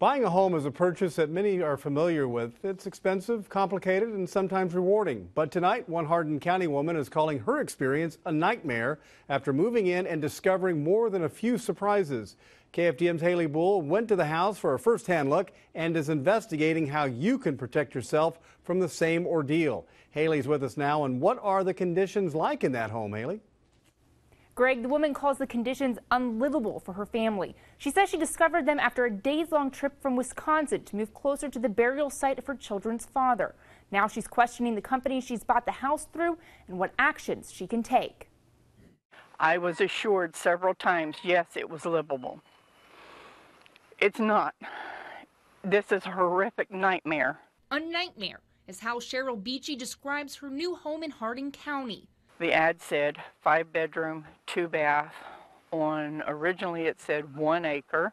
Buying a home is a purchase that many are familiar with. It's expensive, complicated, and sometimes rewarding. But tonight, one Hardin County woman is calling her experience a nightmare after moving in and discovering more than a few surprises. KFDM's Haley Bull went to the house for a first-hand look and is investigating how you can protect yourself from the same ordeal. Haley's with us now, and what are the conditions like in that home, Haley? Greg, the woman calls the conditions unlivable for her family. She says she discovered them after a days-long trip from Wisconsin to move closer to the burial site of her children's father. Now she's questioning the company she's bought the house through and what actions she can take. I was assured several times, yes, it was livable. It's not. This is a horrific nightmare. A nightmare is how Cheryl Beechey describes her new home in Hardin County. The ad said 5-bedroom, 2-bath. Originally it said 1 acre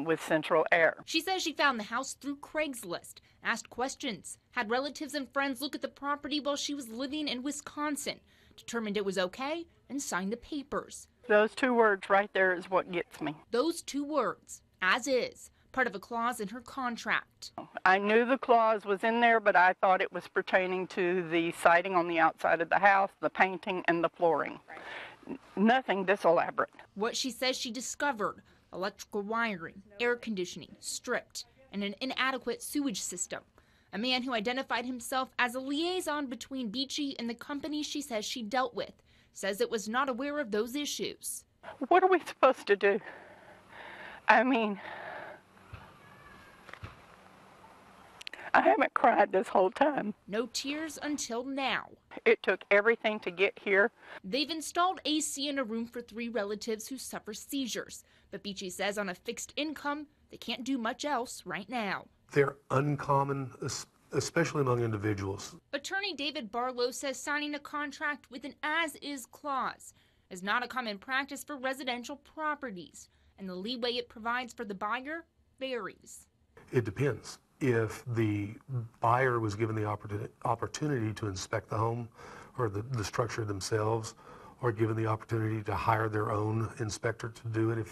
with central air. She says she found the house through Craigslist, asked questions, had relatives and friends look at the property while she was living in Wisconsin, determined it was okay, and signed the papers. Those 2 words right there is what gets me. Those 2 words, as is, part of a clause in her contract. I knew the clause was in there, but I thought it was pertaining to the siding on the outside of the house, the painting, and the flooring. Nothing this elaborate. What she says she discovered: electrical wiring, air conditioning, stripped, and an inadequate sewage system. A man who identified himself as a liaison between Beechey and the company she says she dealt with says it was not aware of those issues. What are we supposed to do? I mean, I haven't cried this whole time. No tears until now. It took everything to get here. They've installed AC in a room for 3 relatives who suffer seizures. But Beechey says on a fixed income, they can't do much else right now. They're uncommon, especially among individuals. Attorney David Barlow says signing a contract with an as-is clause is not a common practice for residential properties, and the leeway it provides for the buyer varies. It depends. If the buyer was given the opportunity to inspect the home or the structure themselves, or given the opportunity to hire their own inspector to do it,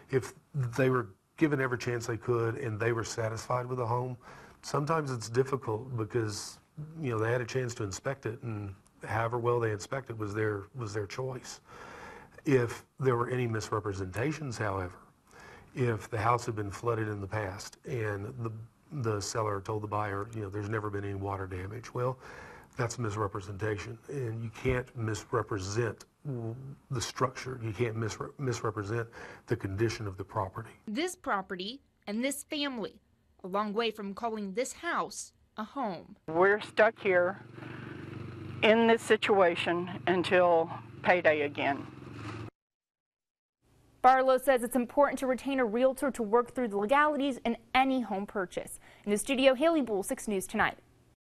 if they were given every chance they could and they were satisfied with the home, sometimes it's difficult because, you know, they had a chance to inspect it, and however well they inspected was their choice. If there were any misrepresentations, however, if the house had been flooded in the past and the seller told the buyer, you know, there's never been any water damage, well, that's misrepresentation, and you can't misrepresent the structure. You can't misrepresent the condition of the property. This property and this family, a long way from calling this house a home. We're stuck here in this situation until payday again. Barlow says it's important to retain a realtor to work through the legalities in any home purchase. In the studio, Haley Bull, 6 News Tonight.